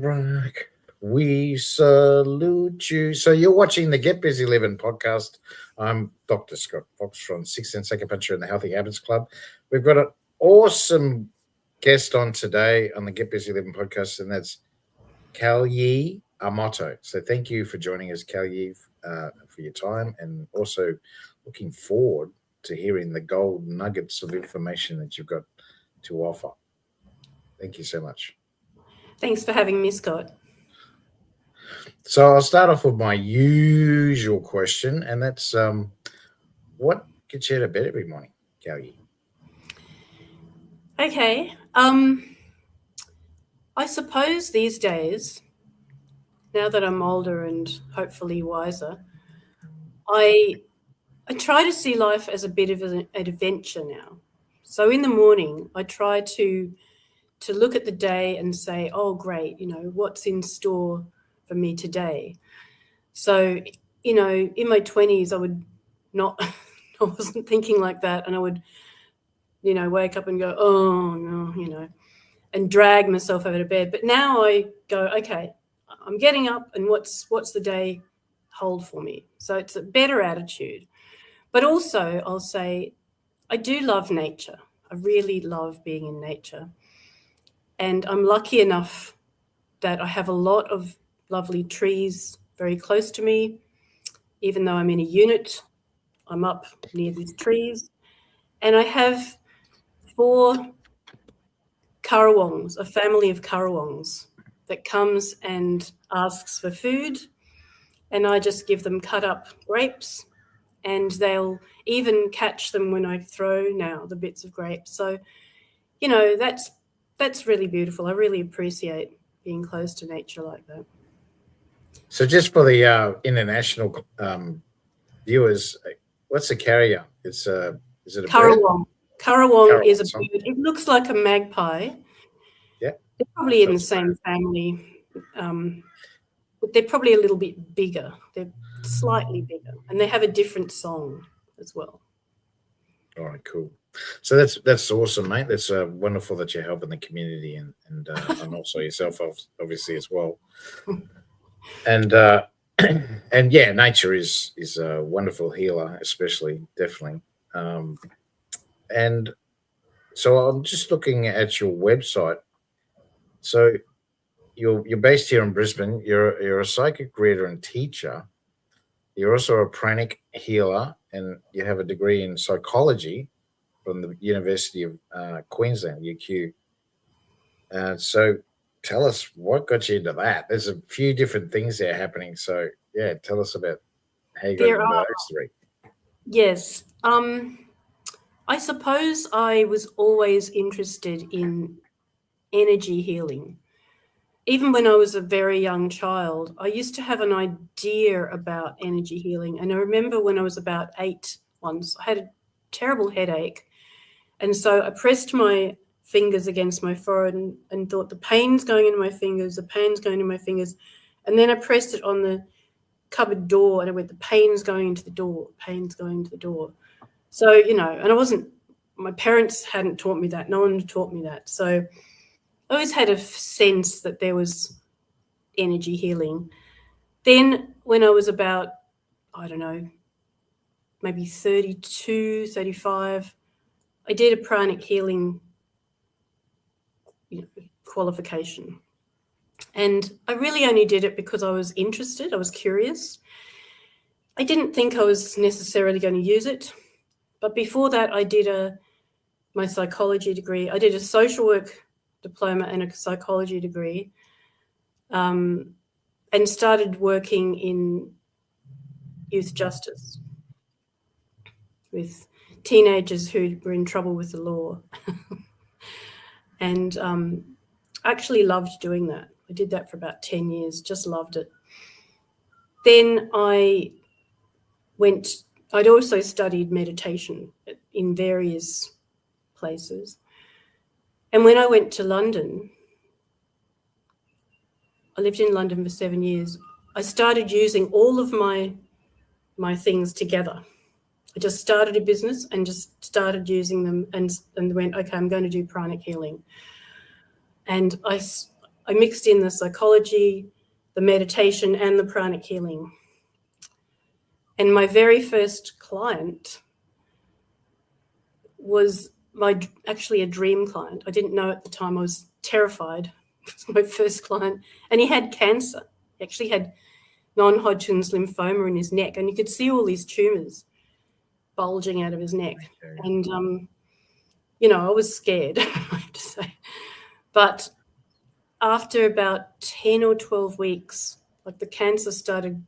rock, we salute you. So you're watching the Get Busy Living podcast. I'm Dr. Scott Fox from Sixth Sense Acupuncture and the Healthy Habits Club. We've got an awesome guest on today on the Get Busy Living podcast, and that's Kalyi Amoto. So thank you for joining us, Kalyi, for your time, and also looking forward to hearing the gold nuggets of information that you've got to offer. Thank you so much. Thanks for having me, Scott. So I'll start off with my usual question, and that's what gets you out of bed every morning, Kalyi? Okay. I suppose these days, now that I'm older and hopefully wiser, I try to see life as a bit of an adventure now. So in the morning, I try to look at the day and say, oh, great, what's in store for me today? So, in my 20s, I wasn't thinking like that. And I would, wake up and go, oh, no, and drag myself out of bed. But now I go, okay, I'm getting up, and what's the day hold for me? So it's a better attitude. But also I'll say I do love nature. I really love being in nature. And I'm lucky enough that I have a lot of lovely trees very close to me. Even though I'm in a unit, I'm up near these trees. And I have 4 currawongs, a family of currawongs that comes and asks for food. And I just give them cut up grapes, and they'll even catch them when I throw now the bits of grapes. So, that's really beautiful. I really appreciate being close to nature like that. So just for the international viewers, what's a carrier? Is it a currawong? Currawong is a bird. It looks like a magpie. Yeah, they're probably in the same family, but they're probably a little bit bigger. They're slightly bigger, and they have a different song as well. All right, cool. So that's awesome, mate. That's wonderful that you're helping the community and also yourself, obviously, as well. And and yeah, nature is a wonderful healer, especially, definitely. And so I'm just looking at your website. So you're based here in Brisbane. You're a psychic reader and teacher. You're also a pranic healer, and you have a degree in psychology from the University of Queensland, UQ. So tell us what got you into that. There's a few different things there happening. So yeah, tell us about how you got into those 3. Yes. I suppose I was always interested in energy healing. Even when I was a very young child, I used to have an idea about energy healing. And I remember when I was about 8 once, I had a terrible headache. And so I pressed my fingers against my forehead and thought, the pain's going into my fingers, the pain's going into my fingers. And then I pressed it on the cupboard door, and I went, the pain's going into the door, pain's going into the door. So, and my parents hadn't taught me that. No one taught me that. So I always had a sense that there was energy healing. Then when I was about, I don't know, maybe 32, 35, I did a pranic healing qualification. And I really only did it because I was interested. I was curious. I didn't think I was necessarily going to use it. But before that, I did my psychology degree. I did a social work diploma and a psychology degree, and started working in youth justice with teenagers who were in trouble with the law. And actually loved doing that. I did that for about 10 years, just loved it. Then I'd also studied meditation in various places. And when I went to London, I lived in London for 7 years, I started using all of my things together. I just started a business and just started using them and went, okay, I'm going to do pranic healing. And I mixed in the psychology, the meditation, and the pranic healing. And my very first client was actually a dream client. I didn't know at the time. I was terrified. It was my first client. And he had cancer. He actually had non-Hodgkin's lymphoma in his neck. And you could see all these tumours bulging out of his neck. Okay. And, I was scared, I have to say. But after about 10 or 12 weeks, like the cancer started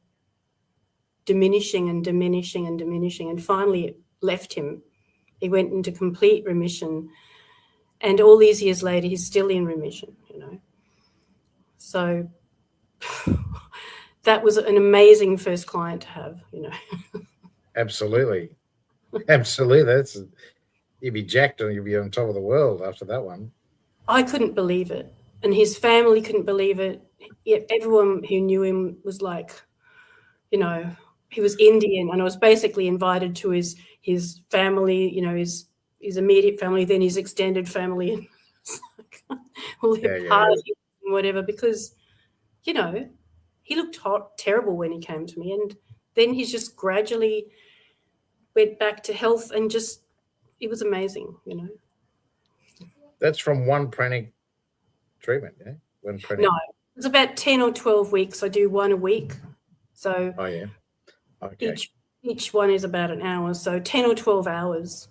diminishing and diminishing and diminishing. And finally it left him. He went into complete remission. And all these years later, he's still in remission, So that was an amazing first client to have, Absolutely. Absolutely. You'd be jacked and you'd be on top of the world after that one. I couldn't believe it. And his family couldn't believe it. Everyone who knew him was like, he was Indian, and I was basically invited to his family, his immediate family, then his extended family, and all their parties and whatever, because, he looked terrible when he came to me. And then he just gradually went back to health, and it was amazing, That's from one pranic treatment, yeah? One pranic. No, it's about 10 or 12 weeks. I do one a week. So oh, yeah. Okay. Each one is about an hour. So 10 or 12 hours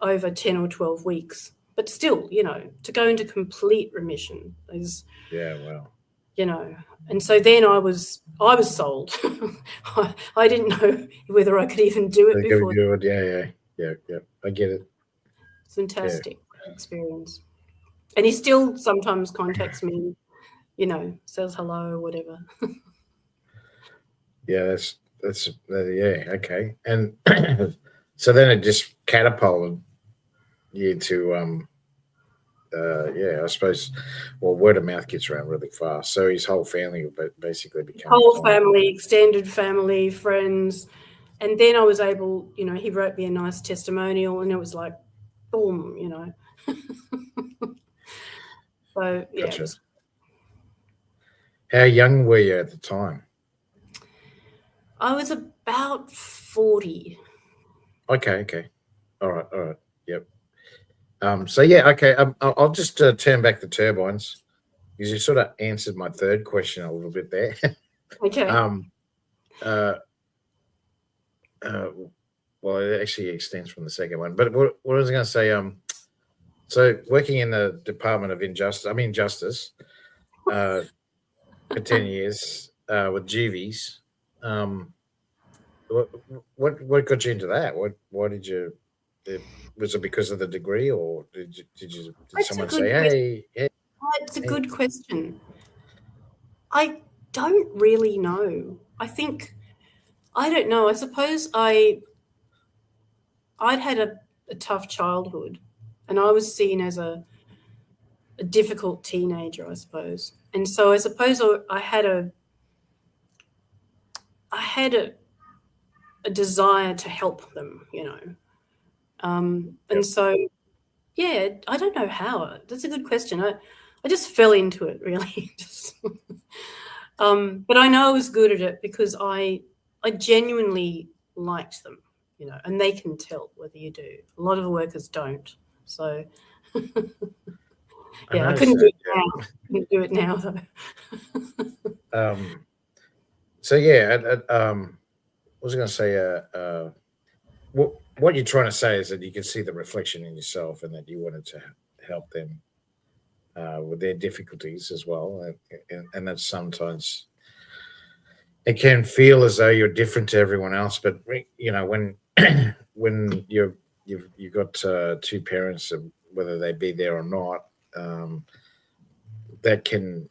over 10 or 12 weeks. But still, to go into complete remission is... Yeah, wow. And so then I was sold. I didn't know whether I could even do it before. Yeah. I get it. It's fantastic experience. And he still sometimes contacts me, says hello or whatever. Yeah, that's okay. And so then it just catapulted you to I suppose, word of mouth gets around really fast. So his whole family basically became family, extended family, friends. And then I was able, he wrote me a nice testimonial, and it was like, boom, So, yeah. Gotcha. How young were you at the time? I was about 40. Okay. All right. Yep. Okay. I'll just turn back the turbines, because you sort of answered my third question a little bit there. Okay. Well, it actually extends from the second one. But what I was going to say, so working in the Department of Justice, for 10 years with GVs, what got you into that? Why did you? Was it because of the degree, or did someone say, "Hey"? It's a good question. I don't really know. I don't know. I suppose I'd had a tough childhood, and I was seen as a difficult teenager, I suppose. And so I suppose I had a desire to help them, And so, yeah, I don't know how. That's a good question. I just fell into it, really. But I know I was good at it because I genuinely liked them, and they can tell whether you do. A lot of the workers don't. So, I couldn't do it now. Couldn't do it now, though. So, yeah, I was going to say, what you're trying to say is that you can see the reflection in yourself, and that you wanted to help them with their difficulties as well, and that sometimes it can feel as though you're different to everyone else. But when you've got two parents, whether they be there or not, that can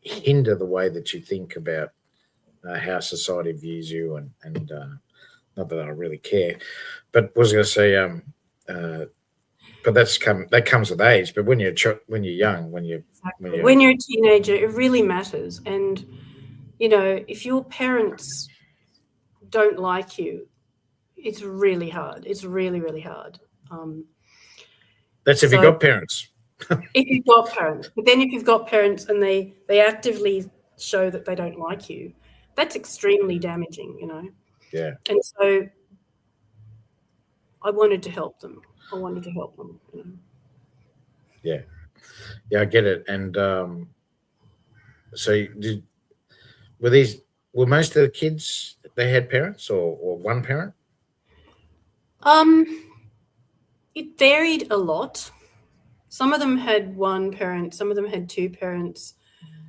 hinder the way that you think about how society views you, and not that I really care, but I was going to say, but that comes with age. But when you're young, when you're a teenager, it really matters. And if your parents don't like you, it's really hard. It's really, really hard. That's if you got parents. If you've got parents. But then if you've got parents and they actively show that they don't like you, that's extremely damaging, you know. Yeah. And so I wanted to help them. You know. Yeah. Yeah, I get it. And so were most of the kids, they had parents or one parent? It varied a lot. Some of them had one parent, some of them had two parents,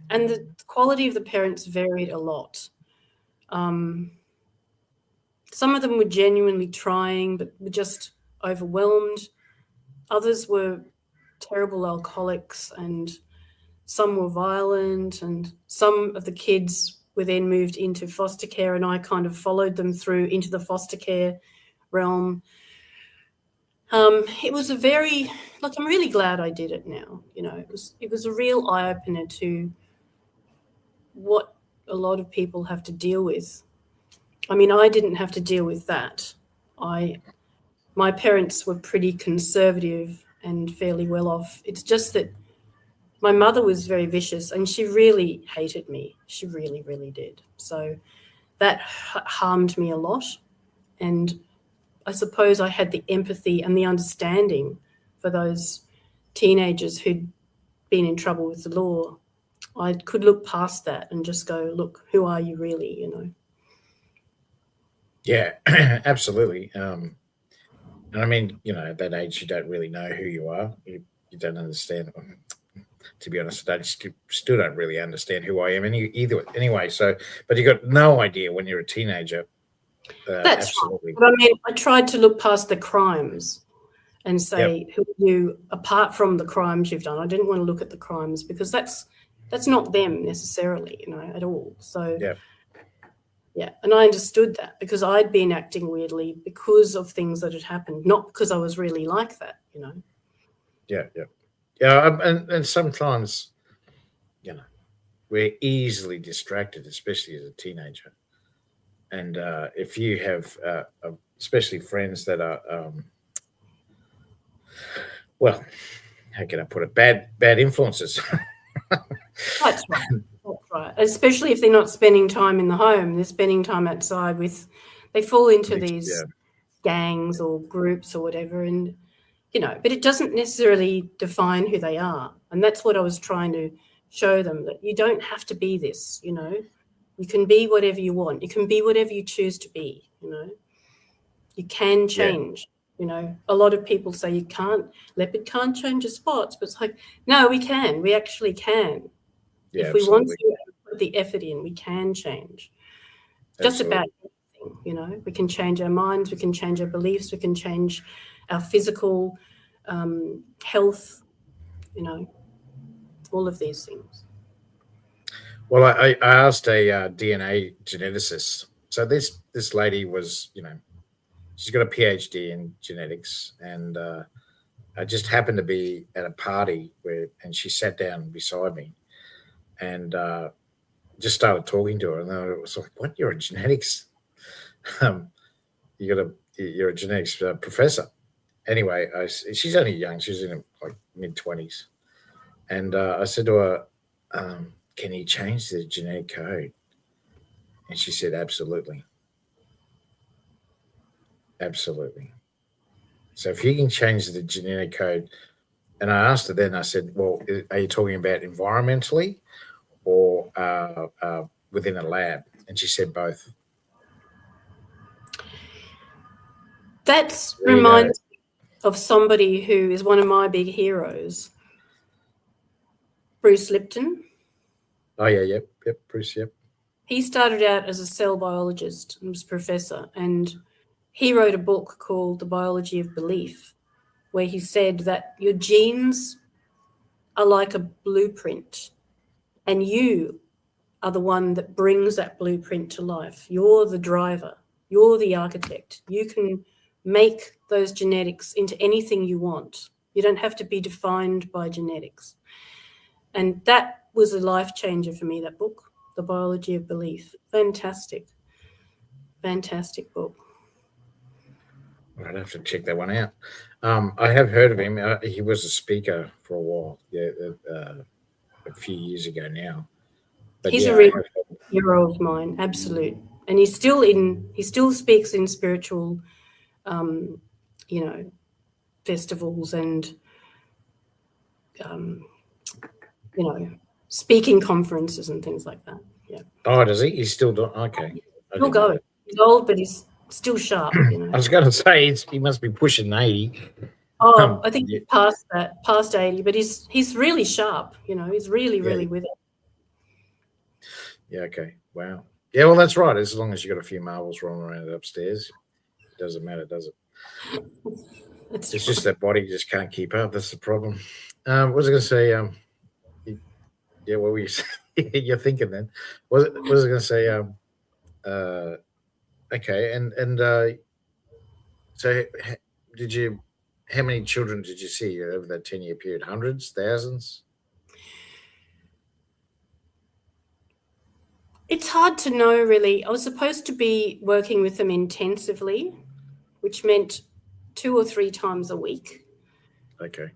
and the quality of the parents varied a lot. Some of them were genuinely trying, but were just overwhelmed. Others were terrible alcoholics, and some were violent, and some of the kids were then moved into foster care, and I kind of followed them through into the foster care realm. It was I'm really glad I did it now. You know, it was a real eye-opener to what a lot of people have to deal with. I mean, I didn't have to deal with that. My parents were pretty conservative and fairly well off. It's just that my mother was very vicious and she really hated me. She really, really did. So that harmed me a lot. And I suppose I had the empathy and the understanding for those teenagers who'd been in trouble with the law. I could look past that and just go, look, who are you really, you know? Yeah, absolutely. And I mean, you know, at that age, you don't really know who you are. You don't understand. To be honest, I still don't really understand who I am either. Anyway, so, but you got no idea when you're a teenager. That's absolutely. Right. But I mean, I tried to look past the crimes and say, who are you apart from the crimes you've done? I didn't want to look at the crimes because that's not them necessarily, you know, at all. So yeah, and I understood that because I'd been acting weirdly because of things that had happened, not because I was really like that, you know. Yeah. And sometimes, you know, we're easily distracted, especially as a teenager. And if you have, especially friends that are, well, how can I put it? Bad influences. That's right. That's right. Especially if they're not spending time in the home, they're spending time outside they fall into these gangs or groups or whatever. And, you know, but it doesn't necessarily define who they are. And that's what I was trying to show them, that you don't have to be this, you know. You can be whatever you want. You can be whatever you choose to be, you know. You can change. You know, a lot of people say leopard can't change its spots, but it's like, no, we can. We actually can. Yeah, if we want to put the effort in, we can change. Just about everything, you know. We can change our minds, we can change our beliefs, we can change our physical health, you know, all of these things. Well, I asked a DNA geneticist. So this lady was, you know, she's got a PhD in genetics, and I just happened to be at a party and she sat down beside me, and just started talking to her, and I was like, "What? You're a genetics? You're a genetics professor?" Anyway, she's only young; she's in like mid-20s, and I said to her, "Can you change the genetic code?" And she said, "Absolutely, absolutely." So if you can change the genetic code, and I asked her then, I said, "Well, are you talking about environmentally or within a lab?" And she said both. That reminds me of somebody who is one of my big heroes, Bruce Lipton. Oh, yeah, yep, Bruce, yep. He started out as a cell biologist and was professor, and he wrote a book called The Biology of Belief, where he said that your genes are like a blueprint, and you are the one that brings that blueprint to life. You're the driver. You're the architect. You can make those genetics into anything you want. You don't have to be defined by genetics. And that was a life changer for me, that book, The Biology of Belief. Fantastic. Fantastic book. I'd have to check that one out. I have heard of him. He was a speaker for a while, a few years ago now. But He's a yeah, real hero of mine, absolute. And he still speaks in spiritual, festivals and, speaking conferences and things like that. Yeah. Oh, does he? He's still doing. Okay, I He'll didn't know go. that. He's old, but he's still sharp. I was going to say he must be pushing 80. Oh, I think Yeah, he's past 80, but he's really sharp. He's really with it. yeah. Okay. Wow. Yeah. Well, that's right. As long as you got a few marbles rolling around upstairs, it doesn't matter, does it? It's It's right. just that body just can't keep up. That's the problem. What was I going to say? Yeah. What were you saying? You're thinking then? What was I going to say? Okay. So did you? How many children did you see over that 10-year period? Hundreds, thousands? It's hard to know, really. I was supposed to be working with them intensively, which meant 2 or 3 times a week. Okay.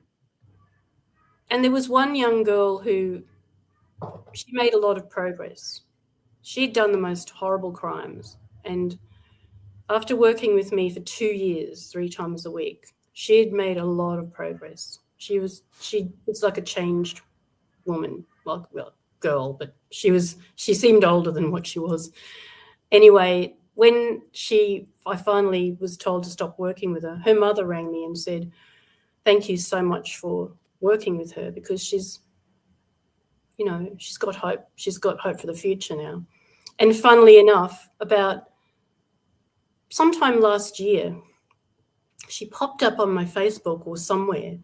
And there was one young girl who, she made a lot of progress. She'd done the most horrible crimes. And after working with me for 2 years, 3 times a week, she had made a lot of progress. She was like a changed woman, well, girl, but she seemed older than what she was. Anyway, when I finally was told to stop working with her, her mother rang me and said, "Thank you so much for working with her, because she's got hope. She's got hope for the future now." And funnily enough, about sometime last year, she popped up on my Facebook or somewhere.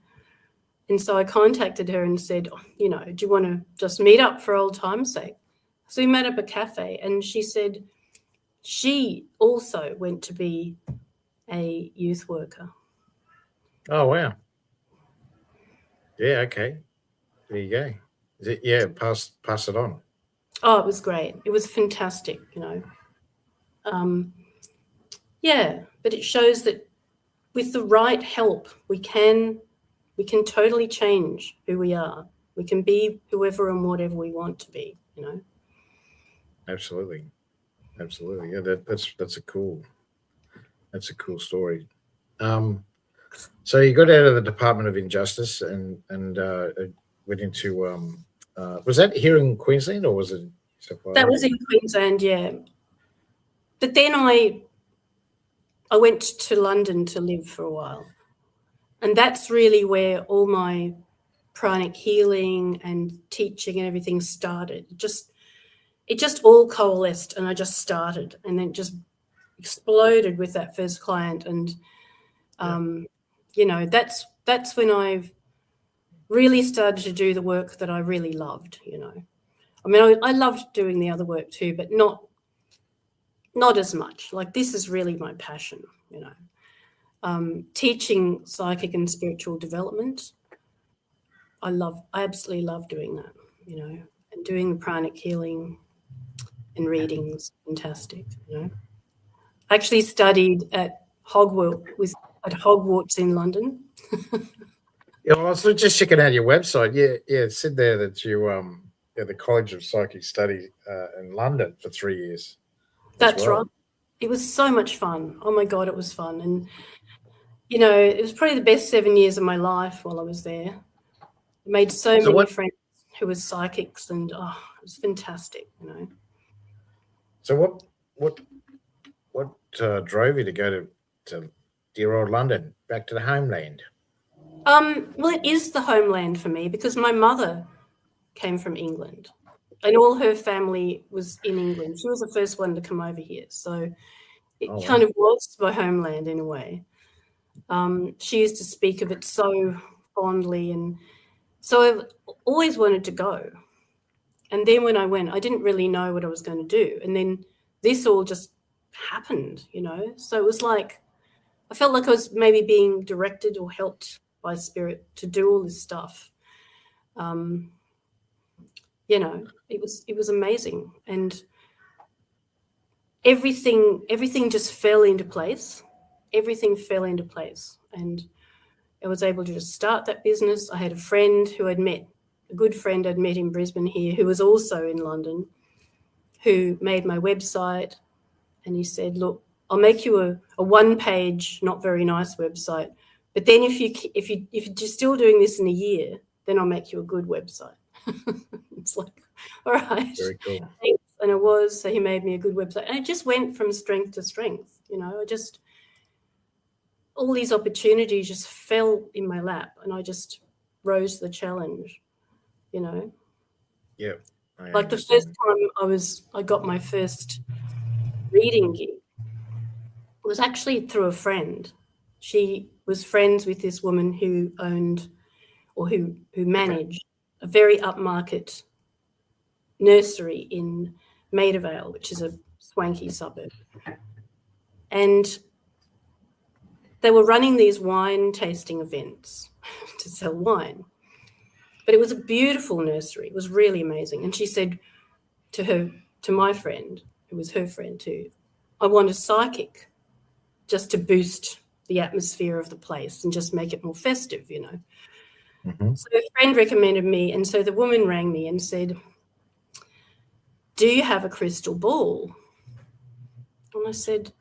And so I contacted her and said, "Do you want to just meet up for old time's sake?" So we met up at a cafe, and she said she also went to be a youth worker. Oh wow. Yeah. Okay. There you go. Is it? Yeah. Pass it on. Oh, it was great. It was fantastic. Yeah, but it shows that with the right help, we can totally change who we are. We can be whoever and whatever we want to be. Absolutely. Yeah. That's a cool story. So you got out of the Department of Injustice and went into was that here in Queensland or was it? That was in Queensland, yeah. But then I went to London to live for a while, and that's really where all my pranic healing and teaching and everything started. It just all coalesced, and I just started, and then just exploded with that first client. And that's when I've really started to do the work that I really loved. I mean, I loved doing the other work too, but not as much. Like, this is really my passion. Teaching psychic and spiritual development, I absolutely love doing that. And doing the pranic healing and readings, fantastic. I actually studied at Hogwarts in London. Yeah, well, I was just checking out your website. Yeah, it said there that you the College of Psychic Study in London for 3 years. That's right. It was so much fun. Oh my God, it was fun. And it was probably the best 7 years of my life while I was there. I made so many friends who were psychics, and it was fantastic. So what drove you to go to dear old London, back to the homeland? Well, it is the homeland for me, because my mother came from England, and all her family was in England. She was the first one to come over here, so it kind of was my homeland in a way. She used to speak of it so fondly, and so I've always wanted to go. And then when I went, I didn't really know what I was going to do, and then this all just happened, So it was like I felt like I was maybe being directed or helped by spirit to do all this stuff. It was amazing, and everything just fell into place. Everything fell into place, and I was able to just start that business. I had a friend who I'd met, a good friend I'd met in Brisbane here, who was also in London, who made my website. And he said, look, I'll make you a one-page, not very nice website. But then if you're still doing this in a year, then I'll make you a good website. It's like, all right. Very cool. Thanks. And it was, so he made me a good website. And it just went from strength to strength. You know, all these opportunities just fell in my lap, and I just rose to the challenge, you know. Yeah. Like the first time I got my first reading gig, it was actually through a friend. She was friends with this woman who owned or who managed a very upmarket nursery in Maida Vale, which is a swanky suburb. And they were running these wine tasting events to sell wine. But it was a beautiful nursery. It was really amazing. And she said to my friend, who was her friend too, I want a psychic just to boost the atmosphere of the place and just make it more festive, you know. Mm-hmm. So a friend recommended me, and so the woman rang me and said, do you have a crystal ball? And I said,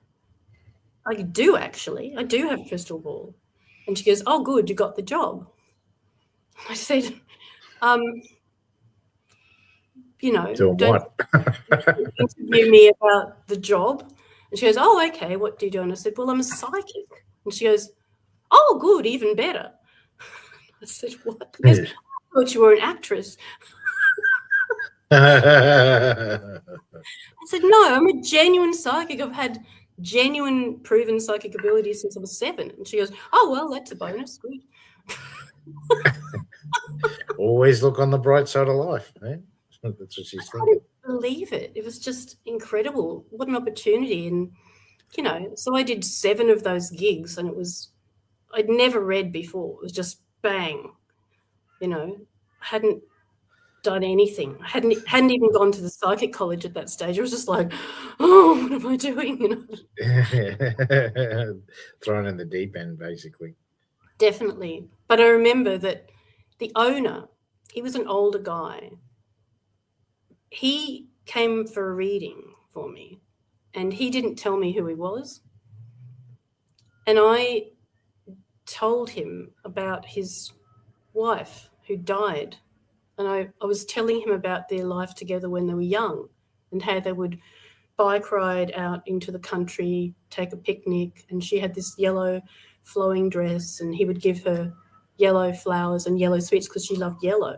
I do actually. I do have a crystal ball. And she goes, oh, good, you got the job. I said, you know, Doing don't interview me about the job. And she goes, oh, okay, what do you do? And I said, well, I'm a psychic. And she goes, oh, good, even better. I said, what? She goes, I thought you were an actress. I said, no, I'm a genuine psychic. I've had genuine proven psychic ability since I was 7. And she goes, oh, well, that's a bonus. Good. Always look on the bright side of life. Eh? That's what she's thinking. I couldn't believe it. It was just incredible. What an opportunity. And, you know, so I did 7 of those gigs, and I'd never read before. It was just bang, you know, I hadn't done anything. I hadn't even gone to the psychic college at that stage. I was just like, oh, what am I doing? You know? Thrown in the deep end, basically. Definitely. But I remember that the owner, he was an older guy. He came for a reading for me, and he didn't tell me who he was. And I told him about his wife who died. And I was telling him about their life together when they were young and how they would bike ride out into the country, take a picnic, and she had this yellow flowing dress, and he would give her yellow flowers and yellow sweets because she loved yellow.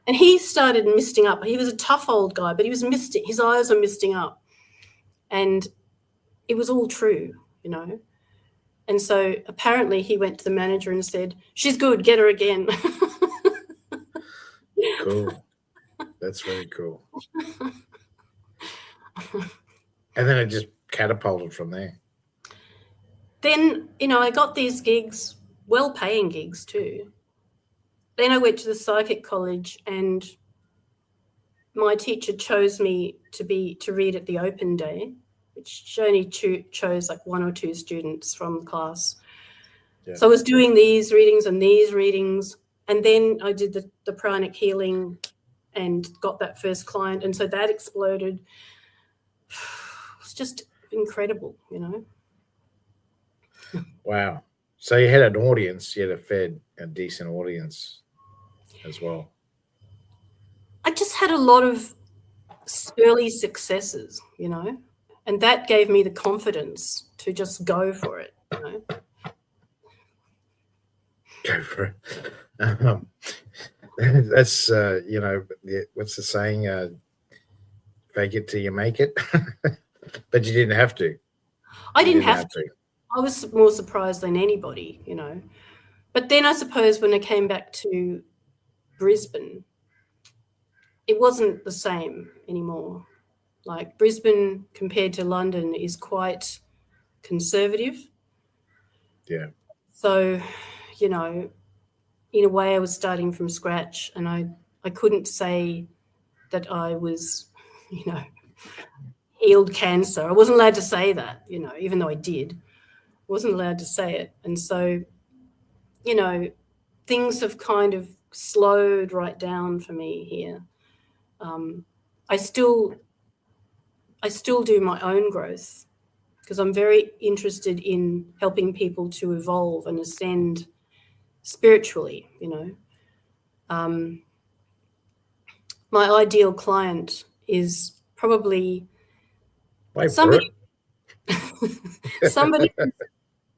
And he started misting up. He was a tough old guy, but he was misting. His eyes were misting up. And it was all true, you know. And so apparently he went to the manager and said, she's good, get her again. Cool. That's very cool. And then it just catapulted from there. Then, you know, I got these gigs, well-paying gigs too. Then I went to the psychic college, and my teacher chose me to read at the open day, which she only chose like 1 or 2 students from the class. Yeah. So I was doing these readings, and then I did the pranic healing and got that first client, and so that exploded. It was just incredible, you know. Wow. So you had an audience, you had a decent audience as well. I just had a lot of early successes, you know, and that gave me the confidence to just go for it, you know. Go for it. That's, you know, what's the saying? Fake it till you make it. But you didn't have to. I didn't have to. I was more surprised than anybody, you know. But then I suppose when I came back to Brisbane, it wasn't the same anymore. Like Brisbane compared to London is quite conservative. Yeah. So, you know, in a way I was starting from scratch, and I couldn't say that I was, you know, healed cancer. I wasn't allowed to say that, you know, even though I did. I wasn't allowed to say it. And so things have kind of slowed right down for me here. I still do my own growth because I'm very interested in helping people to evolve and ascend spiritually, my ideal client is probably somebody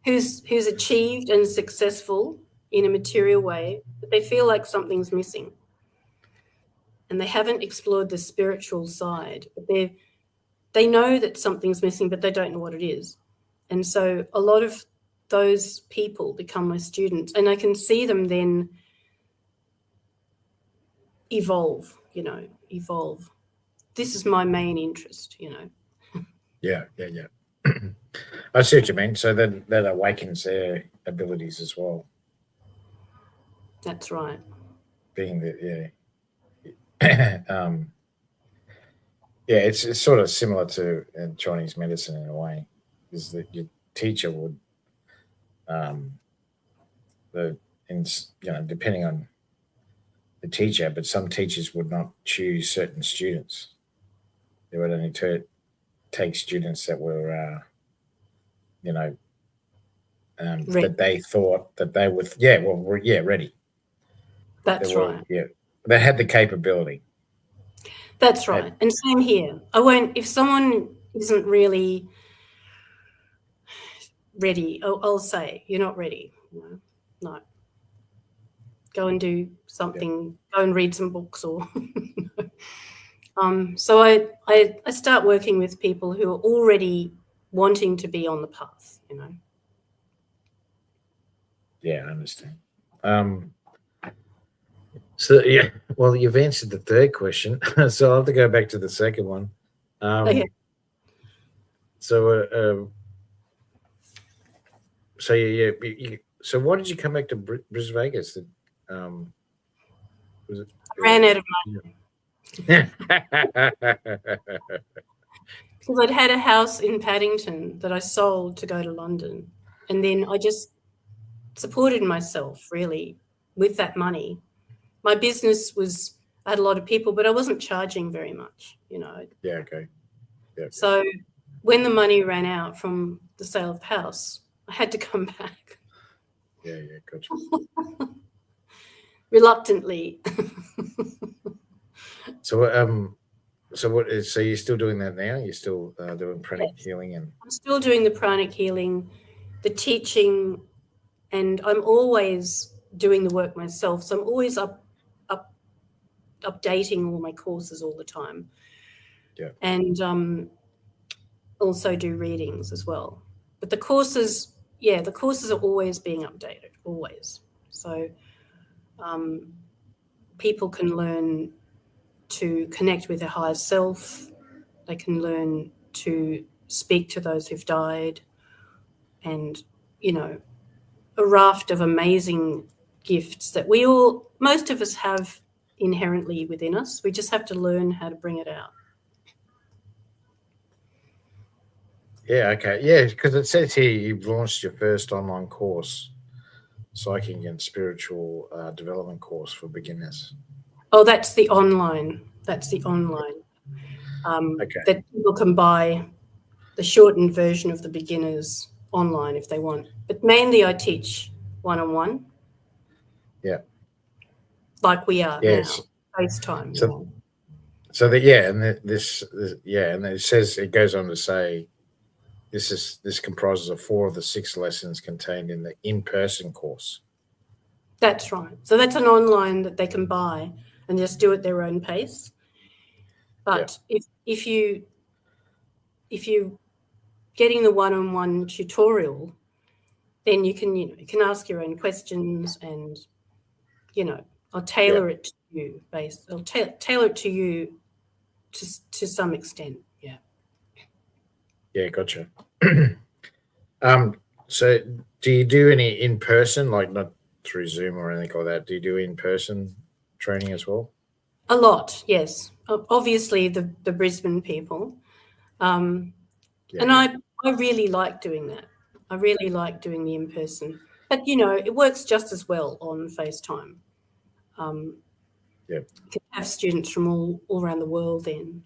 who's achieved and successful in a material way, but they feel like something's missing and they haven't explored the spiritual side. But they know that something's missing, but they don't know what it is. And so a lot of those people become my students, and I can see them then evolve. This is my main interest, Yeah. I see what you mean. So then that awakens their abilities as well. That's right. Being that, it's sort of similar to Chinese medicine in a way, is that your teacher would, depending on the teacher, but some teachers would not choose certain students. They would only take students that were, that they thought that they would, ready. That's right. They had the capability. That's right. And same here. If someone isn't really ready, I'll say, you're not ready. No. Go and do something, go and read some books or so I start working with people who are already wanting to be on the path, Yeah, I understand. So well, you've answered the third question, so I'll have to go back to the second one. Okay. So so why did you come back to Bris Vegas? Was it? I ran out of money. Because I'd had a house in Paddington that I sold to go to London, and then I just supported myself really with that money. My business I had a lot of people, but I wasn't charging very much, Yeah, okay. Yeah. So when the money ran out from the sale of the house, I had to come back. Yeah, gotcha. Reluctantly. So you're still doing that now? You're still doing pranic healing? I'm still doing the pranic healing, the teaching, and I'm always doing the work myself. So I'm always updating all my courses all the time. Yeah. And also do readings as well. But the courses are always being updated, always. So people can learn to connect with their higher self. They can learn to speak to those who've died, and, a raft of amazing gifts that most of us have inherently within us. We just have to learn how to bring it out. Yeah, okay. Yeah, because it says here you've launched your first online course, Psychic and Spiritual Development course for beginners. Oh, that's the online. Okay. That people can buy the shortened version of the beginners online if they want. But mainly I teach one-on-one. Yeah. Like we are now, FaceTime. And it says, it goes on to say, this comprises of 4 of the 6 lessons contained in the in-person course. That's right. So that's an online that they can buy and just do at their own pace. But if you getting the one-on-one tutorial, then you can ask your own questions, and I'll tailor it to you. I'll tailor it to you to some extent. Yeah. Yeah, gotcha. So do you do any in person, like not through Zoom or anything like that? Do you do in person training as well? A lot, yes. Obviously, the Brisbane people, and I really like doing that. I really like doing the in person. But, it works just as well on FaceTime. Yeah. You can have students from all around the world then.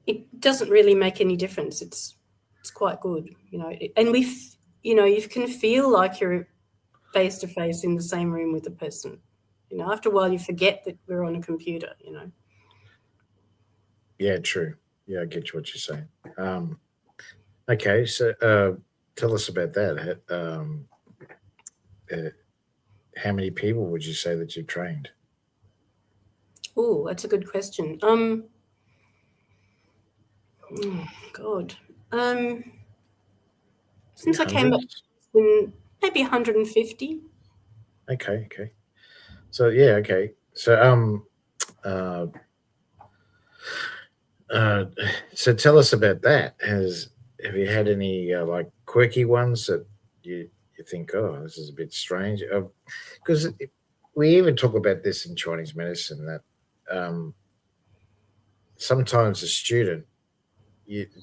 It doesn't really make any difference. It's quite good, and you can feel like you're face to face in the same room with the person. After a while you forget that we're on a computer. Yeah, true. Yeah, I get what you're saying. Okay, so tell us about that. How many people would you say that you've trained? Oh, that's a good question. Oh, God. Since I came back, Hundreds? it's been maybe 150. Okay. So yeah, okay. So uh, uh, so tell us about that. Have you had any like quirky ones that you think, oh, this is a bit strange? Because we even talk about this in Chinese medicine that sometimes a student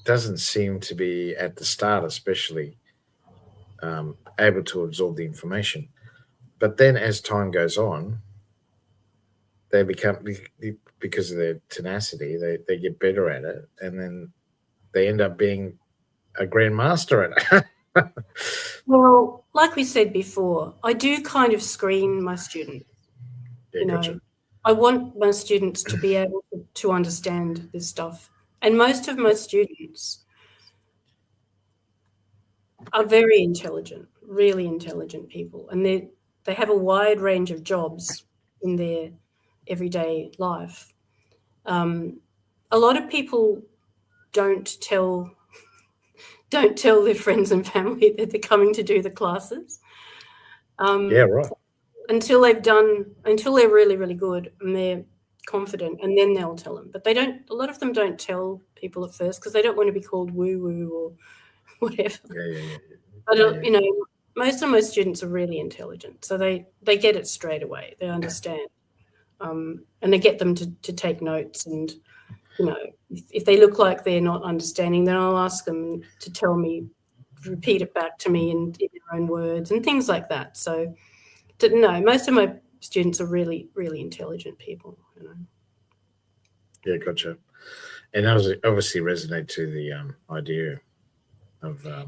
doesn't seem to be at the start, especially able to absorb the information. But then as time goes on, they become, because of their tenacity, they get better at it, and then they end up being a grandmaster at it. Well, like we said before, I do kind of screen my students. Yeah, gotcha. I want my students to be able to understand this stuff. And most of my students are very intelligent, really intelligent people. And they have a wide range of jobs in their everyday life. A lot of people don't tell their friends and family that they're coming to do the classes. Yeah, right. Until they're really, really good and they're confident, and then they'll tell them. But a lot of them don't tell people at first because they don't want to be called woo-woo or whatever. Yeah. But, most of my students are really intelligent, so they get it straight away. They understand. And they get them to take notes, and, if they look like they're not understanding, then I'll ask them to tell me, repeat it back to me in their own words and things like that. So, no, most of my students are really, really intelligent people. Yeah, gotcha. And that obviously resonate to the idea of That's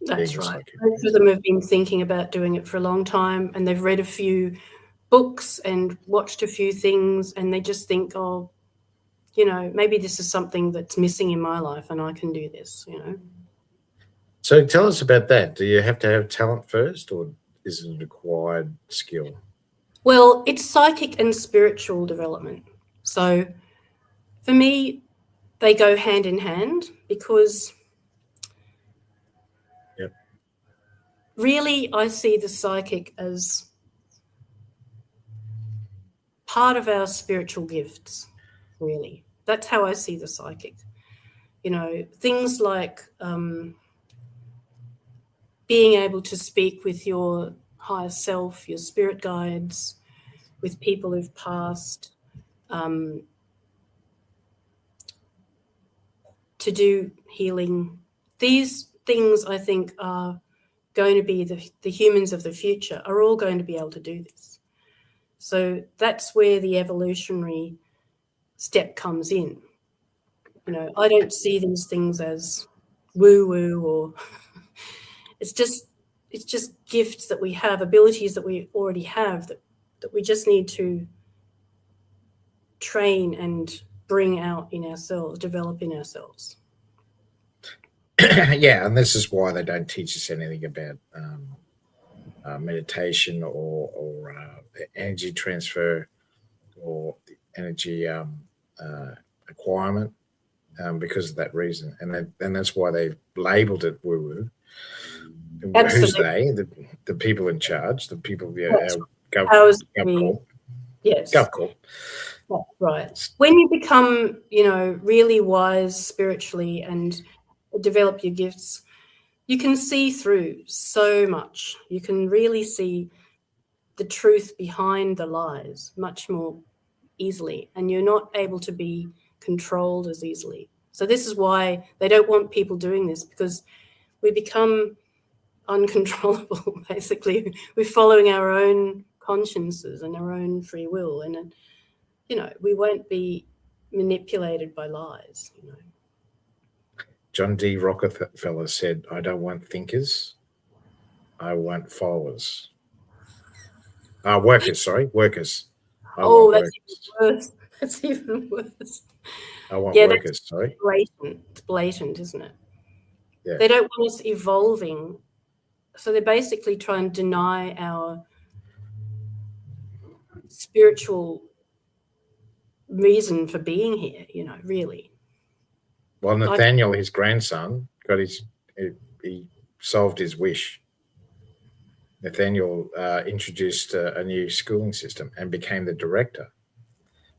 being a right. psychic. Most of them have been thinking about doing it for a long time, and they've read a few books and watched a few things, and they just think, oh, maybe this is something that's missing in my life and I can do this. So tell us about that. Do you have to have talent first, or is it an acquired skill? Well, it's psychic and spiritual development. So for me, they go hand in hand because Yep. really I see the psychic as part of our spiritual gifts, really. That's how I see the psychic. Things like being able to speak with your higher self, your spirit guides, with people who've passed, to do healing. These things, I think, are going to be the humans of the future are all going to be able to do this. So that's where the evolutionary step comes in. I don't see these things as woo-woo or it's just gifts that we have, abilities that we already have that we just need to train and bring out in ourselves, develop in ourselves. Yeah, and this is why they don't teach us anything about meditation or energy transfer or energy acquirement, because of that reason, and that's why they've labelled it woo woo. Who's they? The people in charge, the people, GovCorp. Yes. GovCorp. Right. When you become, really wise spiritually and develop your gifts, you can see through so much. You can really see the truth behind the lies much more easily, and you're not able to be controlled as easily. So this is why they don't want people doing this, because we become uncontrollable, basically. We're following our own consciences and our own free will. And, we won't be manipulated by lies, John D. Rockefeller said, I don't want thinkers, I want followers. Workers. I want that's workers. even worse. That's even worse. I want workers, sorry. It's blatant, isn't it? Yeah. They don't want us evolving. So they basically try and deny our spiritual reason for being here, really. Well, Nathaniel, his grandson, he solved his wish. Nathaniel introduced a new schooling system and became the director,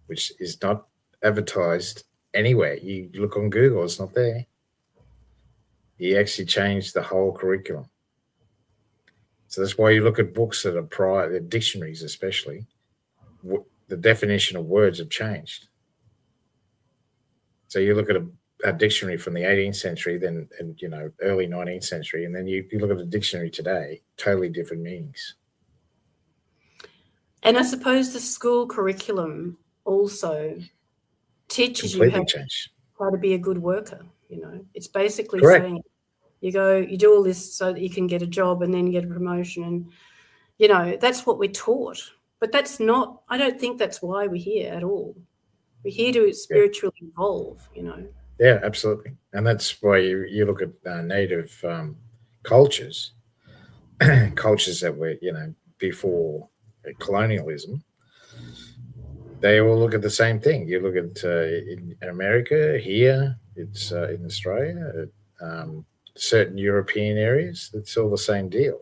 which is not advertised anywhere. You look on Google, it's not there. He actually changed the whole curriculum. So that's why you look at books that are prior, dictionaries especially, the definition of words have changed. So you look at a dictionary from the 18th century, then early 19th century, and then you look at a dictionary today, totally different meanings. And I suppose the school curriculum also teaches Completely you how to be a good worker. It's basically Correct. saying you do all this so that you can get a job and then get a promotion, and that's what we're taught. But that's not. I don't think that's why we're here at all. We're here to spiritually evolve. Yeah, absolutely. And that's why you look at native cultures, cultures that were before colonialism. They all look at the same thing. You look at in America, here, it's in Australia, certain European areas, it's all the same deal.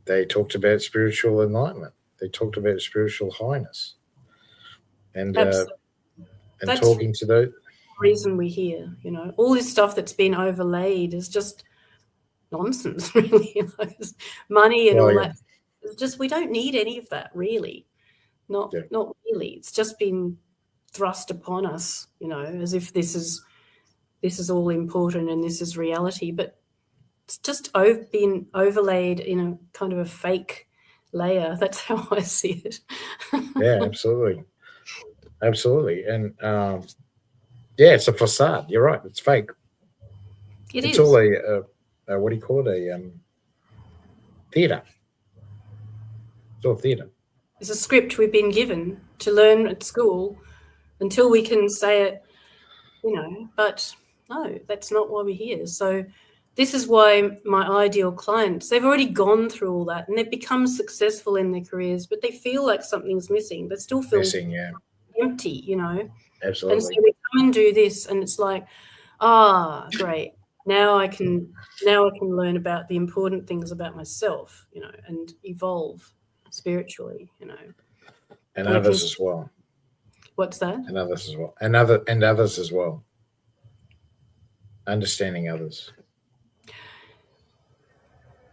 They talked about spiritual enlightenment. They talked about spiritual highness. And that's talking to those. Reason we're here, all this stuff that's been overlaid is just nonsense, really. Money and all that. It's just, we don't need any of that, really. Not really. It's just been thrust upon us, as if this is all important and this is reality. But it's just been overlaid in a kind of a fake layer. That's how I see it. Yeah, absolutely. Absolutely. And it's a facade. You're right. It's fake. It's all what do you call it? Theatre. It's all theatre. It's a script we've been given to learn at school until we can say it, but no, that's not why we're here. So this is why my ideal clients, they've already gone through all that and they've become successful in their careers, but they feel like something's missing. They still feel empty, Absolutely. And so we come and do this and it's like, great. Now I can learn about the important things about myself, and evolve spiritually, And others as well. What's that? And others as well. And others as well. Understanding others.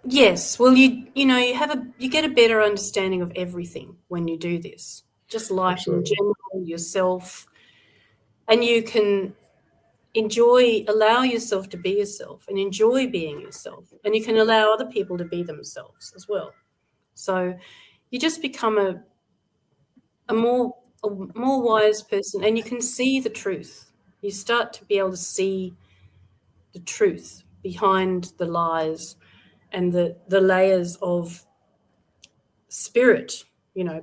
Yes. Well, you get a better understanding of everything when you do this. Just life in general, yourself, and you can allow yourself to be yourself and enjoy being yourself, and you can allow other people to be themselves as well. So you just become a more wise person, and you can see the truth. You start to be able to see the truth behind the lies and the layers of spirit,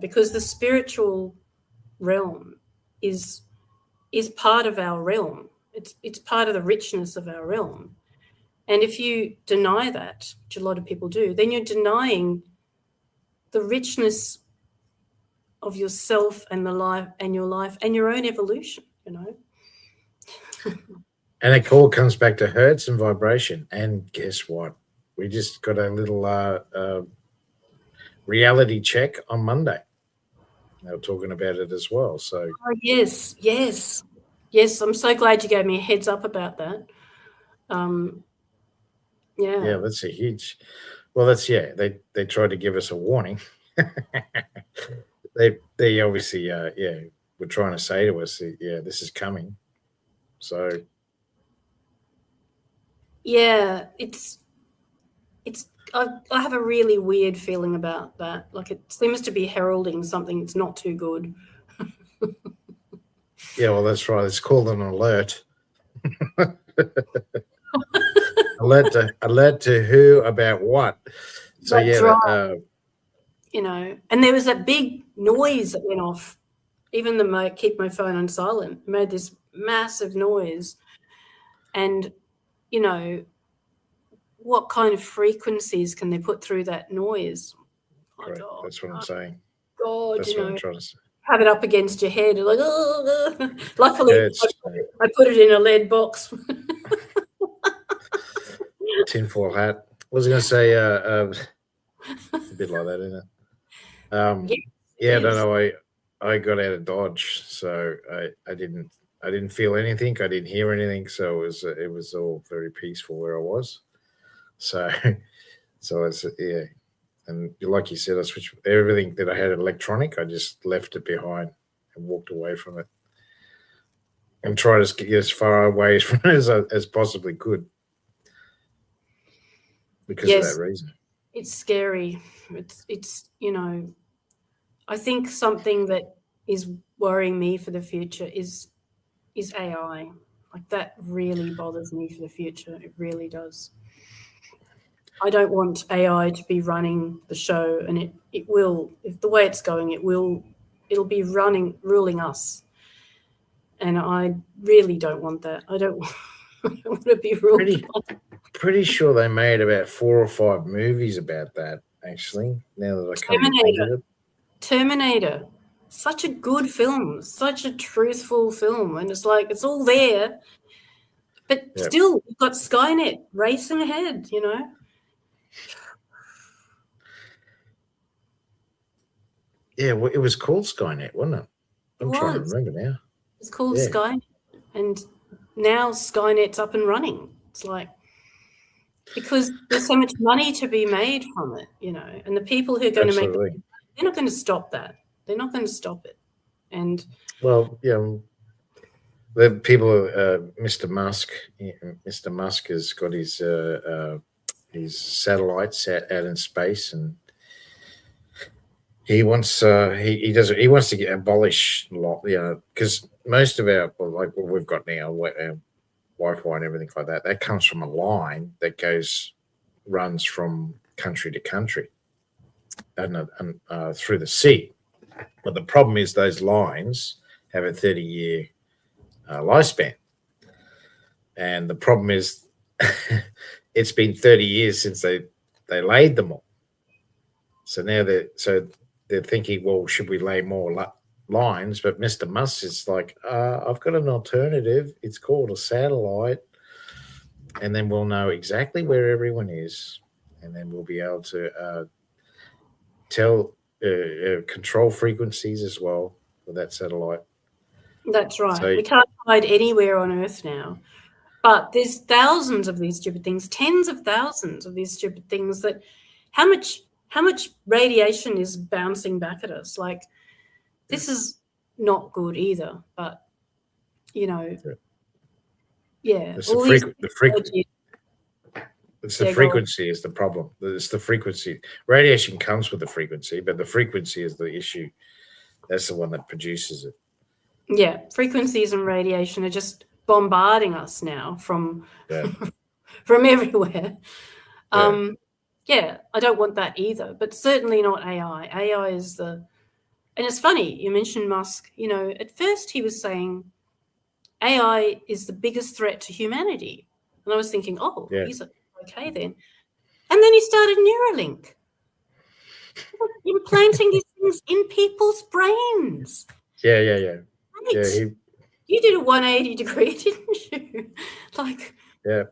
because the spiritual realm is part of our realm. It's part of the richness of our realm. And if you deny that, which a lot of people do, then you're denying the richness of yourself and your life and your own evolution, And it all comes back to hertz and vibration. And guess what? We just got a little reality check on Monday. They were talking about it as well. So yes. I'm so glad you gave me a heads up about that. Yeah, that's a huge. Well, they tried to give us a warning. They obviously were trying to say to us, this is coming. So yeah, it's I have a really weird feeling about that. Like, it seems to be heralding something that's not too good. Yeah, well, that's right. It's called an alert. alert to who about what. So That's yeah, right. And there was that big noise that went off. Even the keep my phone on silent made this massive noise. And, what kind of frequencies can they put through that noise? Correct. Like, That's what I'm saying. God, That's what I'm trying to say. Have it up against your head, like, oh. Luckily, Yeah, I put it in a lead box. Tinfoil hat. What was I going to say? A bit like that, isn't it? Yes, no, I got out of Dodge, so I didn't feel anything. I didn't hear anything, so it was all very peaceful where I was. So it's and like you said, I switched everything that I had electronic. I just left it behind and walked away from it, and tried to get as far away from it as possibly could because of that reason. It's scary. It's I think something that is worrying me for the future is AI. Like, that really bothers me for the future. It really does. I don't want AI to be running the show, and it will, if the way it's going, it'll be ruling us. And I really don't want that. I don't want to be ruled. Pretty sure they made about 4 or 5 movies about that, actually, now that I come to think of it. Terminator. Such a good film, such a truthful film. And it's like, it's all there. But still, we've got Skynet racing ahead, Yeah, well, it was called Skynet, wasn't it? I'm trying to remember now. It's called Skynet. And now Skynet's up and running. It's like, because there's so much money to be made from it, and the people who are going to make it, they're not going to stop that. They're not going to stop it. And well, the people, Mr. Musk has got his satellites out in space, and he wants he wants to abolish a lot, because most of our, like what we've got now, our Wi-Fi and everything like that comes from a line that runs from country to country and through the sea. But the problem is those lines have a 30-year lifespan, and the problem is it's been 30 years since they laid them all. So now they're thinking, well, should we lay more lines? But Mr. Musk is like, I've got an alternative. It's called a satellite, and then we'll know exactly where everyone is, and then we'll be able to control frequencies as well with that satellite. That's right. So we can't hide anywhere on Earth now. But there's thousands of these stupid things, tens of thousands of these stupid things that how much radiation is bouncing back at us? Like, this is not good either. But, It's the frequency. It's the frequency is the problem. It's the frequency. Radiation comes with the frequency, but the frequency is the issue. That's the one that produces it. Yeah, frequencies and radiation are just bombarding us now from from everywhere. I don't want that either, but certainly not AI. AI is and it's funny, you mentioned Musk, at first he was saying AI is the biggest threat to humanity. And I was thinking, he's okay then. And then he started Neuralink, implanting these things in people's brains. Yeah. Right. Yeah, you did a 180 degree, didn't you? Like, you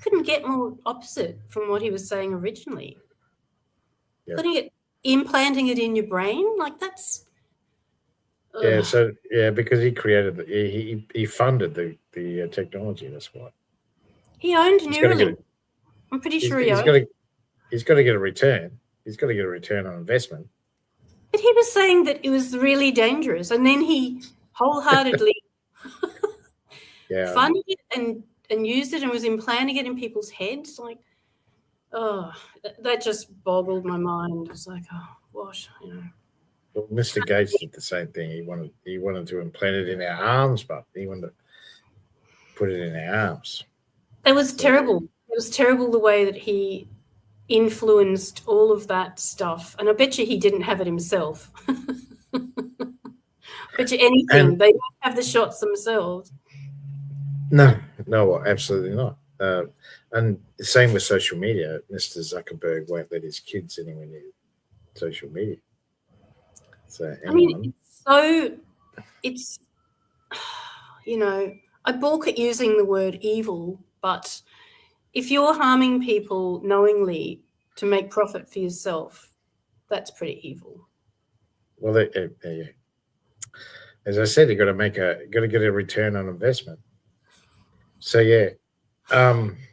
couldn't get more opposite from what he was saying originally. Yeah. Implanting it in your brain, like that's. Because he created he funded the technology. That's why he owned Neuralink. I'm pretty sure he owned. He's got to get a return. He's got to get a return on investment. But he was saying that it was really dangerous, and then he wholeheartedly funded it and used it and was implanting it in people's heads. Like, Oh, that just boggled my mind. It's like, oh, what, you know. Well, Mr. Gates did the same thing. He wanted to implant it in our arms, but he wanted to put it in our arms. It was terrible. It was terrible the way that he influenced all of that stuff. And I bet you he didn't have it himself. Bet you anything. They don't have the shots themselves. No, absolutely not. And the same with social media. Mr. Zuckerberg won't let his kids anywhere near social media. So, I mean, it's, you know, I balk at using the word evil, but if you're harming people knowingly to make profit for yourself, that's pretty evil. Well, as I said, you got to get a return on investment. So yeah,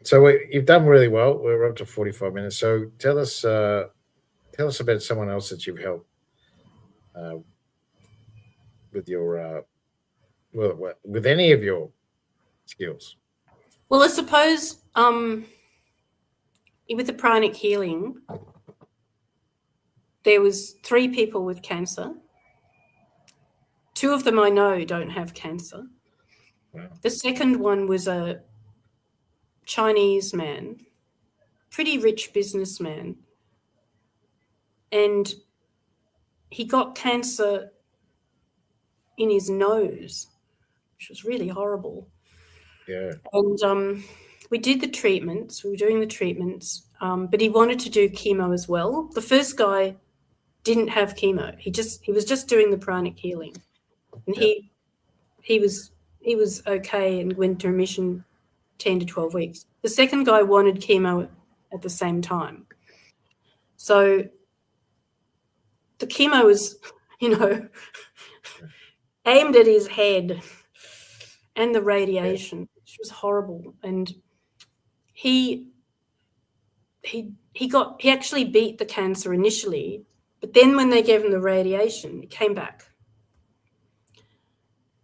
so you've done really well. We're up to 45 minutes. So tell us about someone else that you've helped with your with any of your skills. Well, I suppose with the pranic healing, there was 3 people with cancer. 2 of them I know don't have cancer. Wow. The second one was a Chinese man, pretty rich businessman, and he got cancer in his nose, which was really horrible. Yeah. And we did the treatments. We were doing the treatments, but he wanted to do chemo as well. The first guy didn't have chemo. He was just doing the pranic healing, and he was okay and went to remission 10 to 12 weeks. The second guy wanted chemo at the same time. So the chemo was, aimed at his head, and the radiation, which was horrible. And he actually beat the cancer initially, but then when they gave him the radiation, it came back.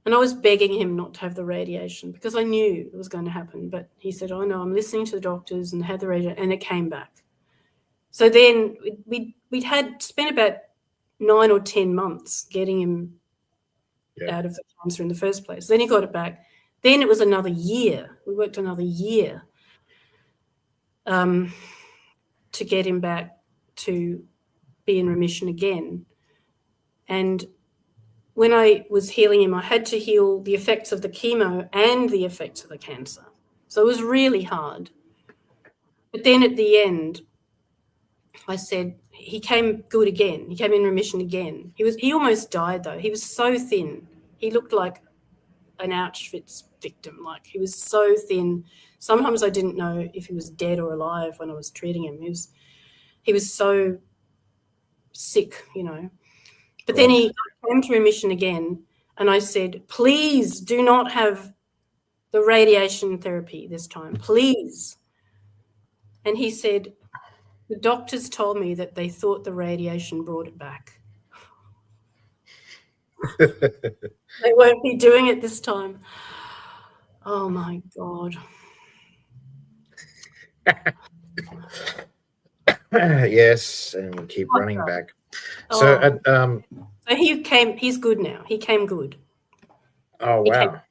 And I was begging him not to have the radiation because I knew it was going to happen. But he said, "Oh no, I'm listening to the doctors," and had the radiation, and it came back. So then we'd spent about 9 or 10 months getting him out of the cancer in the first place. Then he got it back. Then it was another year. We worked another year to get him back to be in remission again. And when I was healing him, I had to heal the effects of the chemo and the effects of the cancer. So it was really hard. But then at the end, I said, he came good again. He came in remission again. He almost died though. He was so thin. He looked like an Auschwitz victim. Like, he was so thin. Sometimes I didn't know if he was dead or alive when I was treating him. He was so sick, But then he came to remission again, and I said, "Please do not have the radiation therapy this time, please." And he said, "The doctors told me that they thought the radiation brought it back. They won't be doing it this time." Oh my God. Yes, and we keep running back. So, so he's good now. He came good. Oh, wow.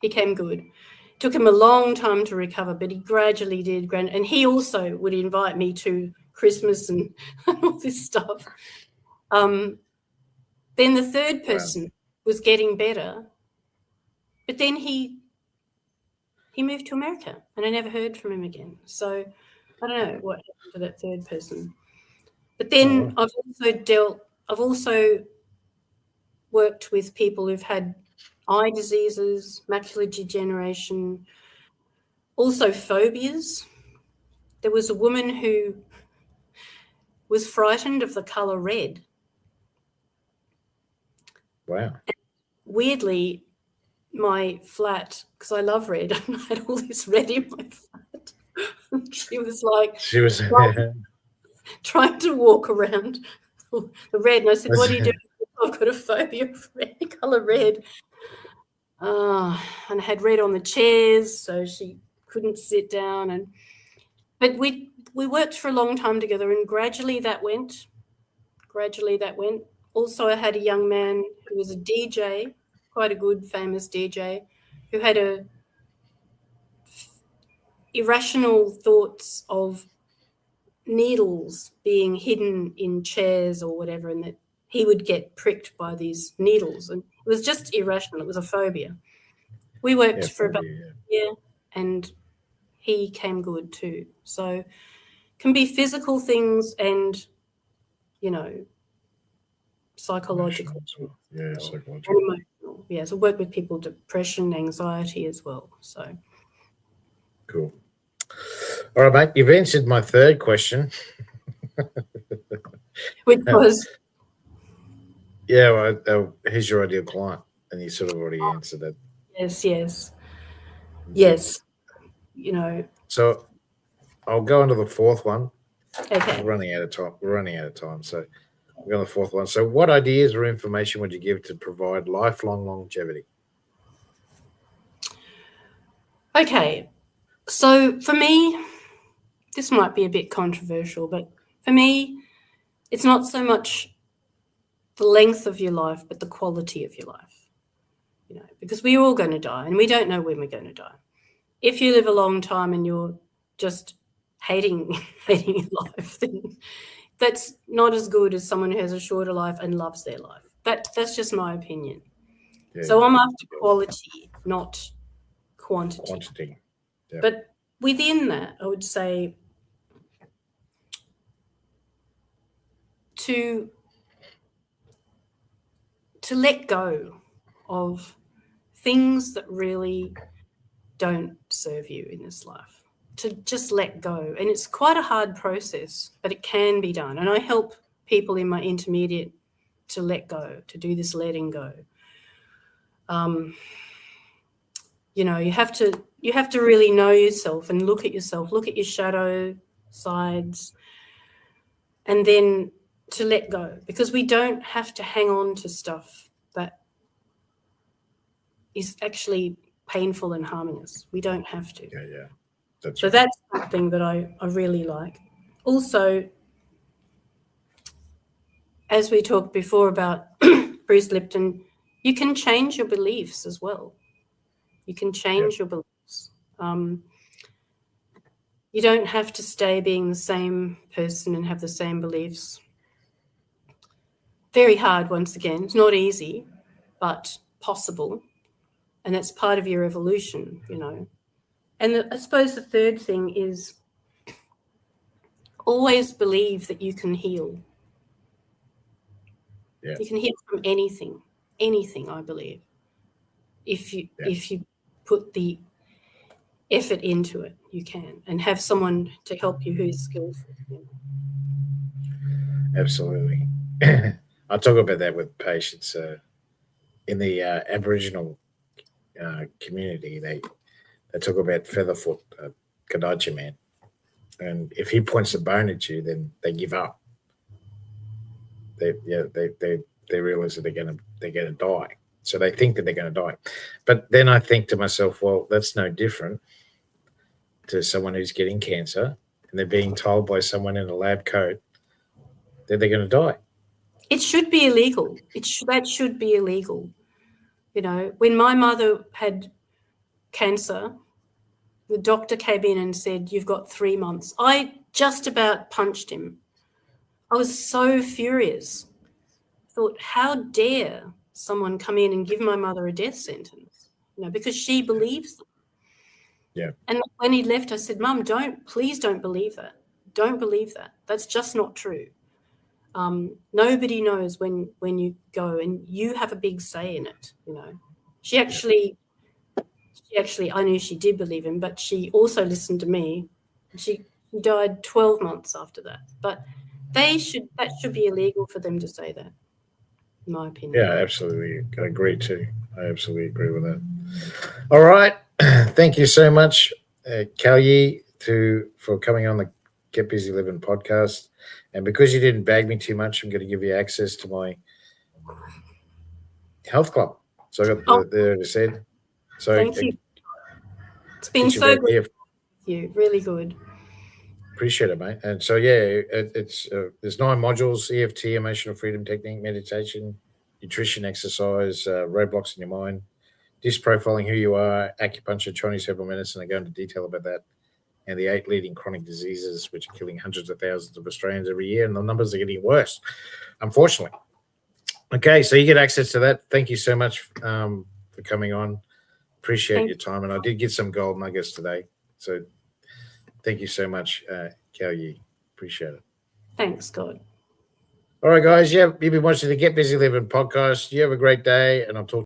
He came good. It took him a long time to recover, but he gradually did. And he also would invite me to Christmas and all this stuff. Then the third person was getting better, but then he moved to America, and I never heard from him again. So I don't know what happened to that third person. But then I've also worked with people who've had eye diseases, macular degeneration, also phobias. There was a woman who was frightened of the colour red. Wow. And weirdly, my flat, because I love red, I had all this red in my flat. She was trying to walk around the red, and I said, "What are you doing?" "I've got a phobia of red, colour red." And I had red on the chairs, so she couldn't sit down. But we we worked for a long time together, and gradually that went. Also, I had a young man who was a DJ, quite a good, famous DJ, who had irrational thoughts of needles being hidden in chairs or whatever, and that he would get pricked by these needles. And it was just irrational. It was a phobia. We worked for about a year, and he came good too. So it can be physical things and, psychological. Yeah, psychological. And emotional. Yeah, so work with people, depression, anxiety as well. So cool. All right, mate, you've answered my third question. Which was? Yeah, well, who's your ideal client? And you sort of already answered that. Yes. So I'll go on to the fourth one. Okay. We're running out of time. So we're on the fourth one. So what ideas or information would you give to provide lifelong longevity? Okay. So for me, this might be a bit controversial, but for me, it's not so much the length of your life, but the quality of your life. Because we're all going to die, and we don't know when we're going to die. If you live a long time and you're just hating your life, then that's not as good as someone who has a shorter life and loves their life. That's just my opinion. Yeah, so I'm after quality, not quantity. Yeah. But within that, I would say to let go of things that really don't serve you in this life, to just let go. And it's quite a hard process, but it can be done. And I help people in my intermediate to let go, to do this letting go. You have to really know yourself and look at yourself, look at your shadow sides, and then to let go, because we don't have to hang on to stuff that is actually painful and harming us. We don't have to. Yeah. That's something that I really like. Also, as we talked before about Bruce Lipton, you can change your beliefs as well. You can change your beliefs. You don't have to stay being the same person and have the same beliefs. Very hard, once again. It's not easy, but possible. And that's part of your evolution, And I suppose the third thing is always believe that you can heal. Yeah. You can heal from anything, I believe. If you put the effort into it, you can, and have someone to help you who's skillful. Absolutely. I talk about that with patients in the Aboriginal community. They talk about Featherfoot, Kadachi man, and if he points a bone at you, then they give up. They realize that they're gonna die, so they think that they're gonna die. But then I think to myself, well, that's no different to someone who's getting cancer and they're being told by someone in a lab coat that they're going to die. It should be illegal. That should be illegal. When my mother had cancer, the doctor came in and said, "You've got 3 months." I just about punched him. I was so furious. I thought, how dare someone come in and give my mother a death sentence? Because she believes them. Yeah. And when he left, I said, "Mum, please don't believe that. Don't believe that. That's just not true. Nobody knows when you go, and you have a big say in it." She actually, I knew she did believe him, but she also listened to me. She died 12 months after that. But that should be illegal for them to say that, in my opinion. Yeah, absolutely. I agree too. I absolutely agree with that. All right. Thank you so much, Kalyi, for coming on the Get Busy Living podcast. And because you didn't bag me too much, I'm going to give you access to my health club. So I got the said. So thank you. It's been so good with you. Really good. Appreciate it, mate. And so, yeah, it's there's 9 modules: EFT, emotional freedom technique, meditation, nutrition, exercise, roadblocks in your mind, disc profiling, who you are, acupuncture, Chinese herbal medicine. I go into detail about that, and the 8 leading chronic diseases which are killing hundreds of thousands of Australians every year, and the numbers are getting worse, unfortunately. Okay, so you get access to that. Thank you so much for coming on. Appreciate your time, and I did get some gold nuggets today. So thank you so much, Kalyi. Appreciate it. Thanks, God. All right, guys. You've been watching the Get Busy Living podcast. You have a great day, and I'll talk